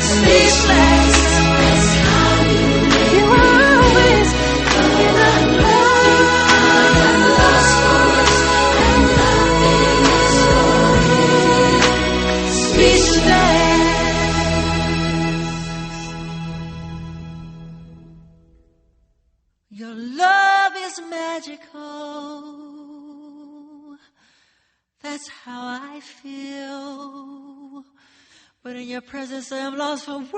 Speaker 7: speechless, that's how you make me feel. Though I'm with you, I am lost for words, and nothing is for real. Speechless. Your love is magical, that's how I feel. But in your presence I am lost for words.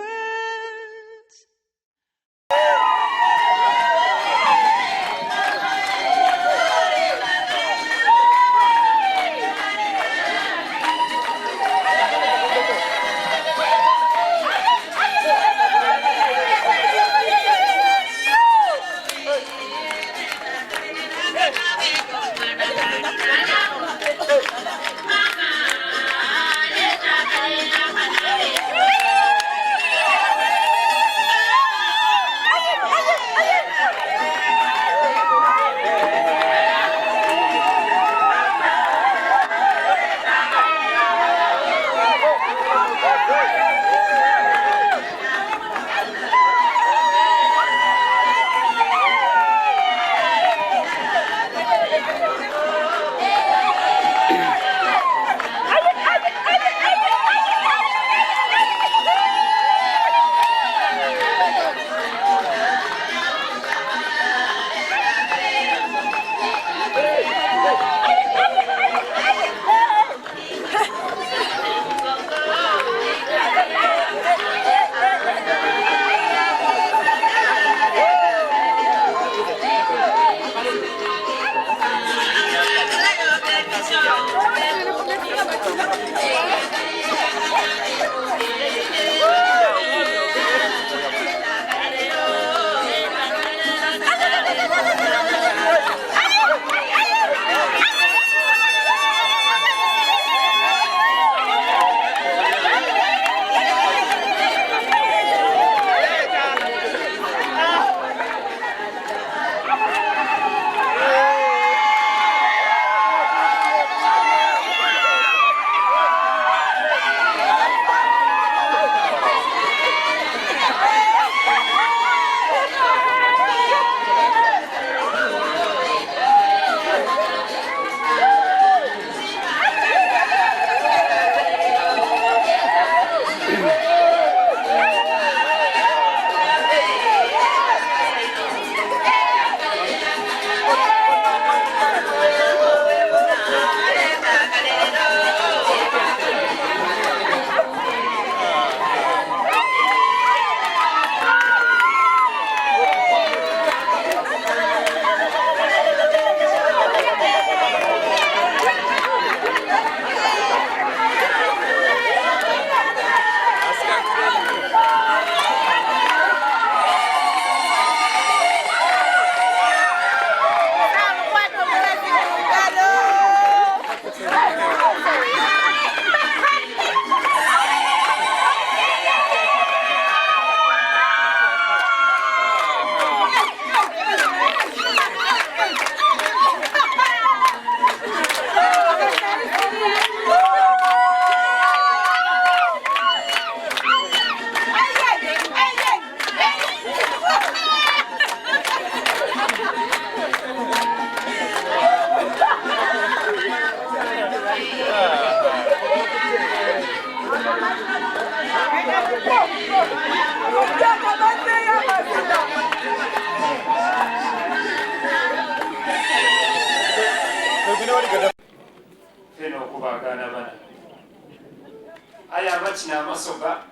Speaker 5: aye abakina amasoga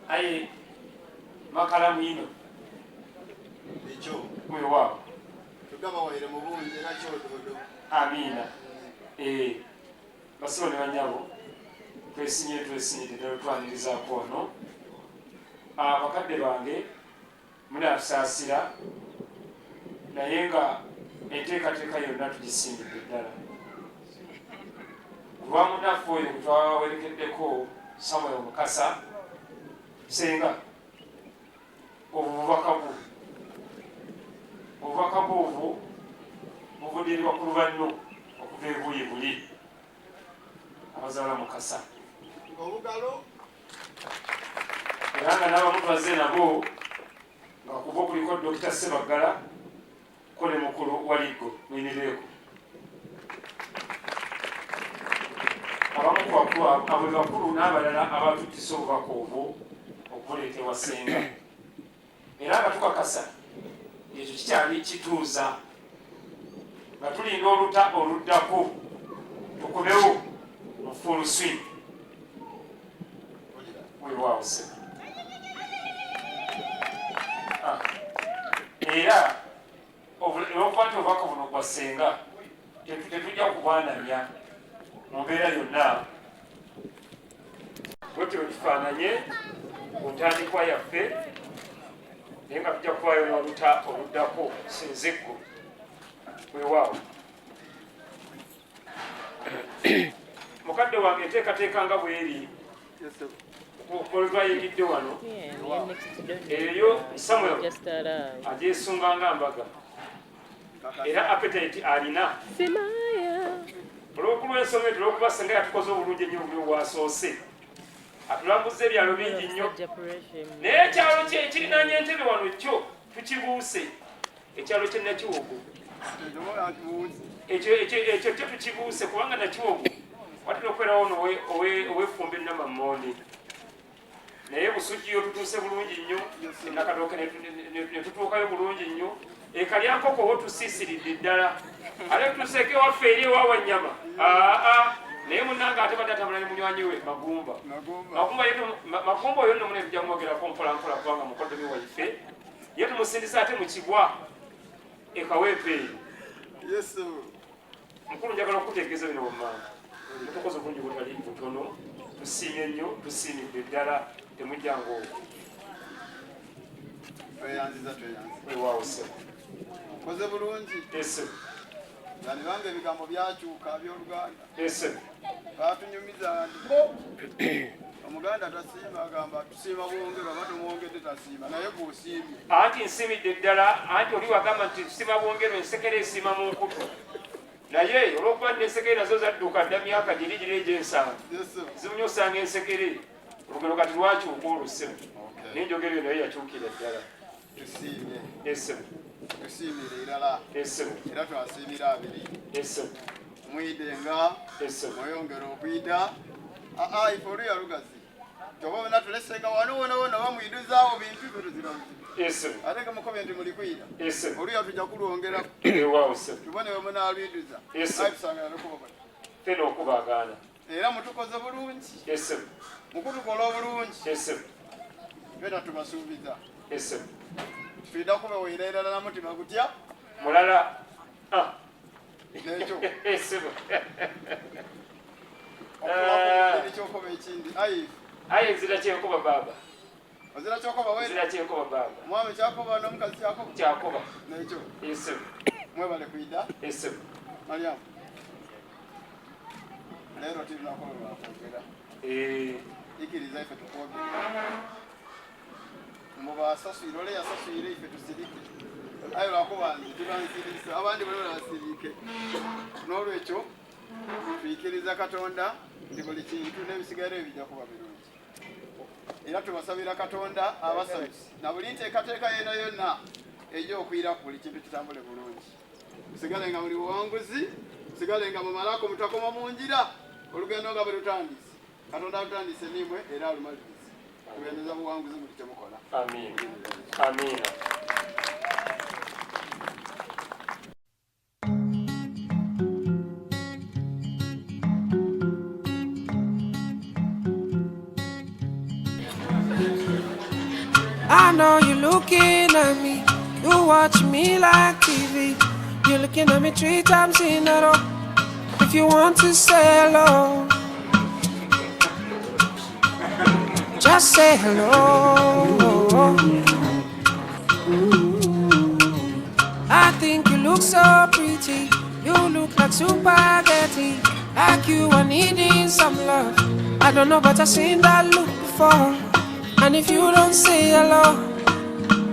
Speaker 5: aye makalamu ino
Speaker 4: ekyo
Speaker 5: weewaawo
Speaker 4: tugaba waire mu bungi era kyododo
Speaker 5: amiina basibo ne banyabo twesinye ddala twanirizaako ono bakadde bange muli atusaasira naye nga enteekateeka yonna tugisimbidde ddala lwa munaffe oyo gwetwawerekeddeko Samuel Mukasa senga obubaka bwo obwo buvuddirirwa ku lubanno okuva ebuuyi buli abazaala Mukasa
Speaker 4: obugalo
Speaker 5: era nga n'abamu twaze nabo nga kuba kuliko Dr. Sebagala kole mukulu waliggo mwinireeko abamu kubakulu abo bakulu n'abalala abatuttisa obubaka obwo okubuleeta ewasenga era nga tukakasa ekyo kikyali kituuza nga tulinda oluta oluddako tukubewo mu full swing weewaawo sena era olwokuba nti obubaka buno bwa senga tetujja kubwanamya mu mbeera yonna bwetyo kifaananye ku ntandikwa yaffe naye nga tujja kubayo n'oluta oluddako sinzeggo weewaawo mukadde wange enteekateeka nga bweri olwayingidde wano eyo Samuel agyesunga nga mbaga era appetite alina olw'okulw'ensonga eyo olw'okuba senga yatukoze obulungi ennyo buli bwasoose atulambuza ebyalo bingi nnyo naye ekyalo kye ekirinaanya entebe wano kyo tukibuuse ekyalo kye Nakiwogo ekyo kyo tukibuuse kubanga Nakiwogo watera okubeerawo owefumba ennamammondi naye Busujju tutuuse bulungi nnyo Nakatooke ne tutuukayo bulungi nnyo ekalyankoko wo tusiisiridde ddala ate tutuuseeko ewaffe eri ewawa nnyama naye munnanga ate badde atambula ne munywanyi we Magumba oyo nno mune tujja kumwogerako mpolampola kubanga mukoddomi waife ye tumusindisa ate mu Kibwa ekaweepe eyo mukulu njagala okutegeeza bino wammanga tukoze obulungi butali butono tusiimye nnyo tusiimidde ddala temujjangu
Speaker 4: tweyanziza
Speaker 5: weewaawo se
Speaker 4: koze bulungi
Speaker 5: ese
Speaker 4: yani bange ebigambo byakyuka by'Oluganda
Speaker 5: ese
Speaker 4: batunyumiza omuganda tasiima agamba tusiima bwongero aba tumwongedde tasiima naye bw'osiimye
Speaker 5: anti nsiimidde ddala anti oli wagamba nti tusiima bwongero ensekere esiima mu nkutu naye olw'okuba n'ensekere nazo zadduka dda myaka giri egy'ensanvu zimunya osanga ensekere olugero kati lwakyuka olusemu n'enjogero eyo naye yakyukira ddala
Speaker 4: tusiimye tusiimire irala era twasiimira abiri mwidenga mweyongera okuyita ife oluya lugazi toba bonna tulesenga wano wona bamwiduzaawo bintu ife tuzirabuzi ate nga mukobe nti muli kwira oluya tujja kulwongera tubone we munaalwiduza tusangana nokubabona
Speaker 5: fena okubagaana
Speaker 4: era mutukoze bulungi mukutukola obulungi fena tubasuubiza twida kube weira irala na mutima gutya
Speaker 5: mulala
Speaker 4: nekyo ekyokoba ekindi
Speaker 5: aye nzira kyenkoba baba
Speaker 4: ozira kyokoba
Speaker 5: nzira kyenkoba baba
Speaker 4: omwami kyakoba n'omukazi
Speaker 5: kyakoba
Speaker 4: nekyo mwebale kwida Mariamu leero tirinakola lwakwogera ikiriza ife tukwogera mubasasuyire ole yasasuyire ife tusirike ayo lwakubanze tubansirisa abandi bali basirike n'olwekyo tuyikiriza Katonda nti buli kintu n'ebisigairo ebijja kuba birungi era tubasabira Katonda abasanyusi na buli nteekateeka yena yonna egy'okwira ku buli kintu kitambule bulungi musigale nga muli buwanguzi musigale nga mumalako mutakoma mu njira olugendo nga bwe lutandise Katonda alutandise nimwe era alumalirize tugendeza buwanguzi buli kyemukola
Speaker 5: amiina
Speaker 1: know you're looking at me. You watch me like TV. You're looking at me 3 times in a row. If you want to say hello, just say hello. I think you look so pretty. You look like spaghetti, like you are needing some love. I don't know, but I've seen that look before. And if you don't say hello,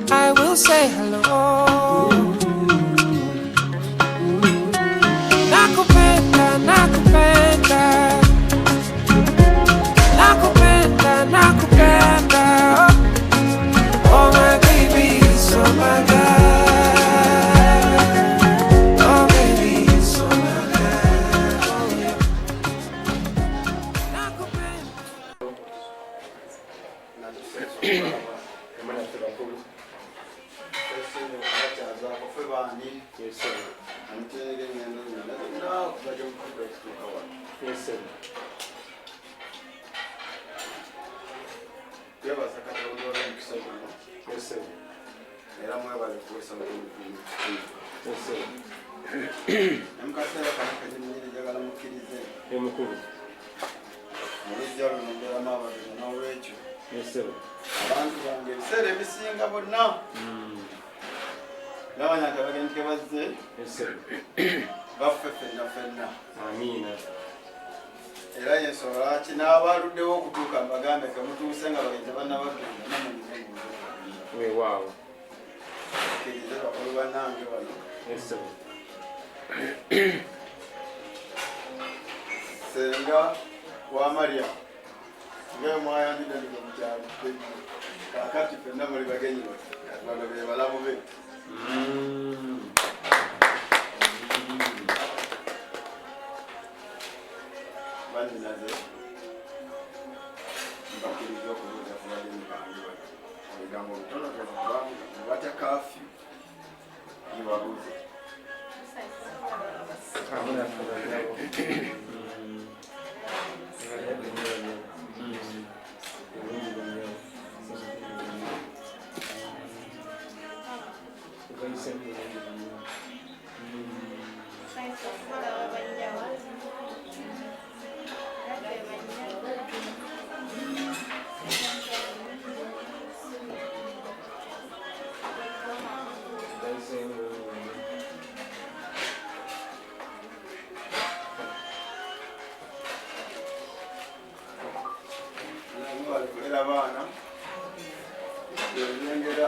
Speaker 1: I will say hello. Nakupenda, nakupenda, nakupenda, nakupenda. Oh my baby, so my God. Oh baby, so my God. Oh yeah. Nakupenda.
Speaker 4: abantu bange ebiseera ebisinga bonna nabanya nti abagenzi bazze baffe ffenna ffenna era yensobola ki n'abaluddewo okutuuka mbagambe kemutuuse nga bagenzi bannabagenda
Speaker 5: weewaawo
Speaker 4: kirize bakulu bannange bano senga wa Maria ngayo mwayandide ndiko mukyalo kakati ffenna muli bagenyi bati bano be balamu be bandinaze mbakiriza okubuuza ku bagenyi bange bati ebigambo bitonotono kubanga batya kafyu nibabuuze abaana ebyengera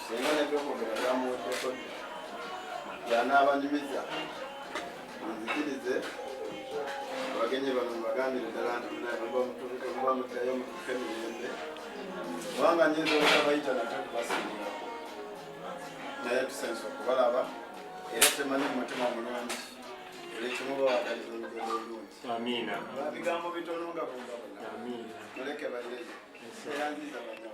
Speaker 4: singa nebyokwogera byamuweddeko byanaabanyumiza nzikirize abagenyi bano mubagambire ddala nti muba mutayo mutuke mirembe kubanga nyinza obutabayita nate kubasingirako naye tusense okubalaba era temanyi mu mutima mulungi era ekimu bawagaliza olugendo olungi bigambo bitono nga bongabona muleke baleyo eyanziza banyo